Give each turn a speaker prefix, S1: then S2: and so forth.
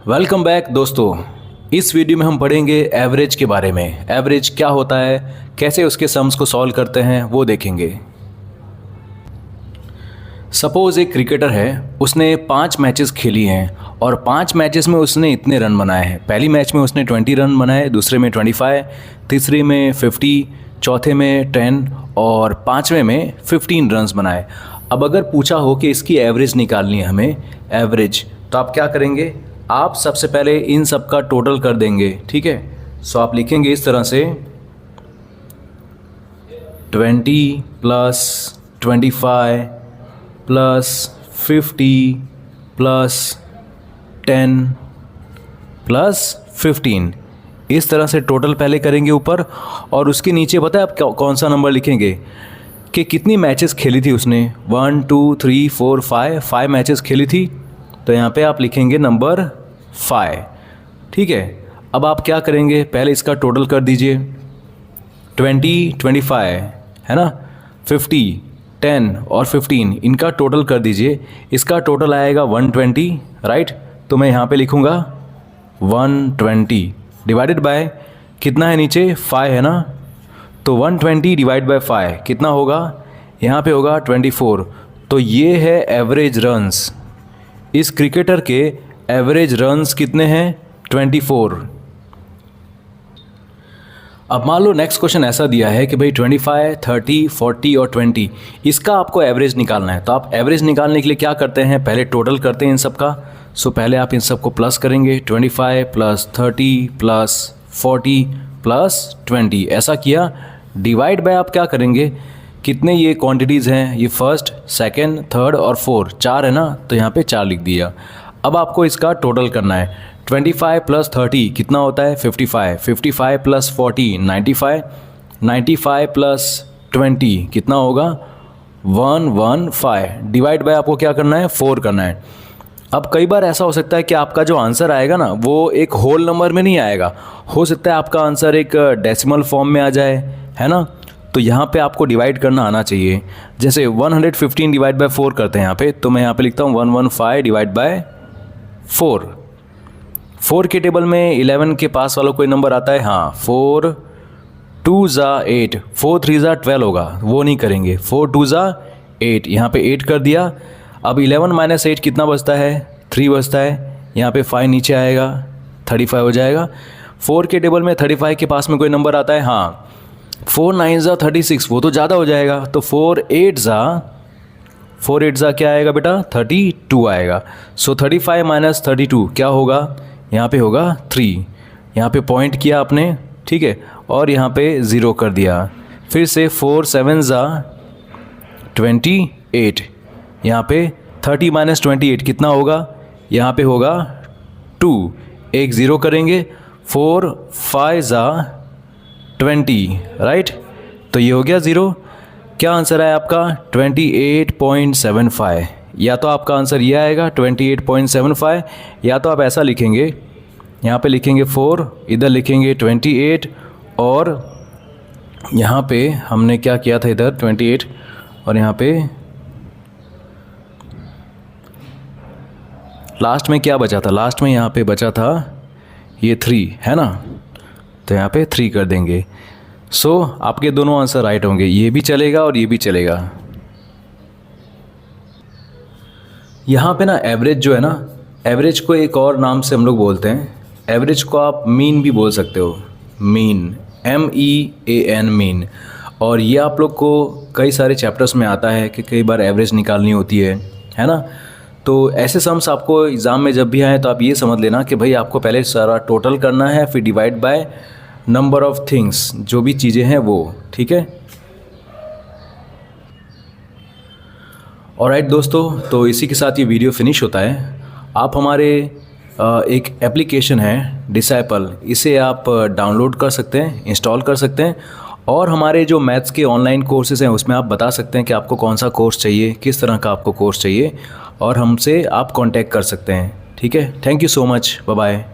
S1: Welcome back दोस्तों। इस video में हम पढ़ेंगे एवरेज के बारे में। एवरेज क्या होता है, कैसे उसके सम्स को सॉल्व करते हैं वो देखेंगे। सपोज़ एक क्रिकेटर है, उसने 5 मैचेस खेली हैं और 5 मैचेस में उसने इतने रन बनाए हैं। पहली मैच में उसने 20 रन बनाए, दूसरे में 25, तीसरे में 50, चौथे में 10 और पाँचवें में 15 रन्स बनाए। अब अगर पूछा हो कि इसकी एवरेज निकालनी है हमें, एवरेज, तो आप क्या करेंगे? आप सबसे पहले इन सब का टोटल कर देंगे, ठीक है। सो आप लिखेंगे इस तरह से 20 प्लस 25 प्लस 50 प्लस 10 प्लस 15, इस तरह से टोटल पहले करेंगे ऊपर, और उसके नीचे पता है आप कौन सा नंबर लिखेंगे कि कितनी मैचेस खेली थी उसने। 1 2 3 4 5 मैचेस खेली थी, तो यहाँ पे आप लिखेंगे नंबर 5, ठीक है। अब आप क्या करेंगे, पहले इसका टोटल कर दीजिए। 20 25 है ना, 50 10 और 15, इनका टोटल कर दीजिए। इसका टोटल आएगा 120, राइट। तो मैं यहाँ पे लिखूँगा 120 डिवाइडेड बाय कितना है नीचे, 5 है ना, तो 120 डिवाइड बाय 5 कितना होगा, यहाँ पे होगा 24। तो ये है एवरेज रन्स। इस क्रिकेटर के एवरेज रन्स कितने हैं, 24। अब मान लो नेक्स्ट क्वेश्चन ऐसा दिया है कि भाई 25 30 40 और 20, इसका आपको एवरेज निकालना है। तो आप एवरेज निकालने के लिए क्या करते हैं, पहले टोटल करते हैं इन सब का। सो पहले आप इन सब को प्लस करेंगे, 25 प्लस 30 प्लस 40 प्लस 20, ऐसा किया। डिवाइड बाय आप क्या करेंगे, कितने ये क्वांटिटीज़ हैं, ये फर्स्ट सेकंड थर्ड और फोर्थ, 4 है ना, तो यहाँ पे 4 लिख दिया। अब आपको इसका टोटल करना है। 25 प्लस 30 कितना होता है, 55, 55 प्लस 40 95, 95 प्लस 20 कितना होगा, 115। डिवाइड बाय आपको क्या करना है, 4 करना है। अब कई बार ऐसा हो सकता है कि आपका जो आंसर आएगा ना, वो एक होल नंबर में नहीं आएगा, हो सकता है आपका आंसर एक डेसिमल फॉर्म में आ जाए, है ना। तो यहाँ पे आपको डिवाइड करना आना चाहिए। जैसे 115 डिवाइड बाय 4 करते हैं यहाँ पे, तो मैं यहाँ पे लिखता हूँ 115 डिवाइड बाय 4। 4 के टेबल में 11 के पास वाला कोई नंबर आता है, हाँ, 4 2 ज़ा 8, 4 3 ज़ा 12 होगा, वो नहीं करेंगे। 4 2 ज़ा 8, यहाँ पे 8 कर दिया। अब 11 माइनस 8 कितना बचता है, 3 बचता है। यहाँ पे 5 नीचे आएगा, 35 हो जाएगा। 4 के टेबल में 35 के पास में कोई नंबर आता है, हाँ, 4 9 ज़ा 36, वो तो ज़्यादा हो जाएगा। तो 4 8 ज़ा क्या आएगा बेटा, 32 आएगा। सो 35 माइनस 32 क्या होगा, यहाँ पे होगा 3। यहाँ पे पॉइंट किया आपने, ठीक है, और यहाँ पे 0 कर दिया। फिर से 4 7 ज़ा 28, यहाँ पे 30 माइनस 28 कितना होगा, यहाँ पे होगा 2, एक 0 करेंगे। 4 5 ज़ा 20, राइट, तो ये हो गया 0। क्या आंसर है आपका, 28.75। या तो आपका आंसर ये आएगा 28.75, या तो आप ऐसा लिखेंगे, यहाँ पे लिखेंगे 4, इधर लिखेंगे 28, और यहाँ पे हमने क्या किया था, इधर 28 और यहाँ पे लास्ट में क्या बचा था, लास्ट में यहाँ पे बचा था ये 3, है ना, तो यहाँ पे 3 कर देंगे। सो आपके दोनों आंसर राइट होंगे, ये भी चलेगा और ये भी चलेगा। यहाँ पे ना एवरेज जो है ना, एवरेज को एक और नाम से हम लोग बोलते हैं, एवरेज को आप मीन भी बोल सकते हो, मीन, MEAN, मीन। और ये आप लोग को कई सारे चैप्टर्स में आता है कि कई बार एवरेज निकालनी होती है ना। तो ऐसे सम्स आपको एग्ज़ाम में जब भी आए तो आप ये समझ लेना कि भाई आपको पहले सारा टोटल करना है, फिर divide by number of things, जो भी चीज़ें हैं वो, ठीक है। ऑलराइट दोस्तों, तो इसी के साथ ये वीडियो फिनिश होता है। आप हमारे एक एप्लीकेशन है डिसाइपल, इसे आप डाउनलोड कर सकते हैं, इंस्टॉल कर सकते हैं, और हमारे जो मैथ्स के ऑनलाइन कोर्सेज़ हैं उसमें आप बता सकते हैं कि आपको कौन सा कोर्स चाहिए, किस तरह का आपको कोर्स चाहिए, और हमसे आप कांटेक्ट कर सकते हैं, ठीक है। Thank you so much, bye bye.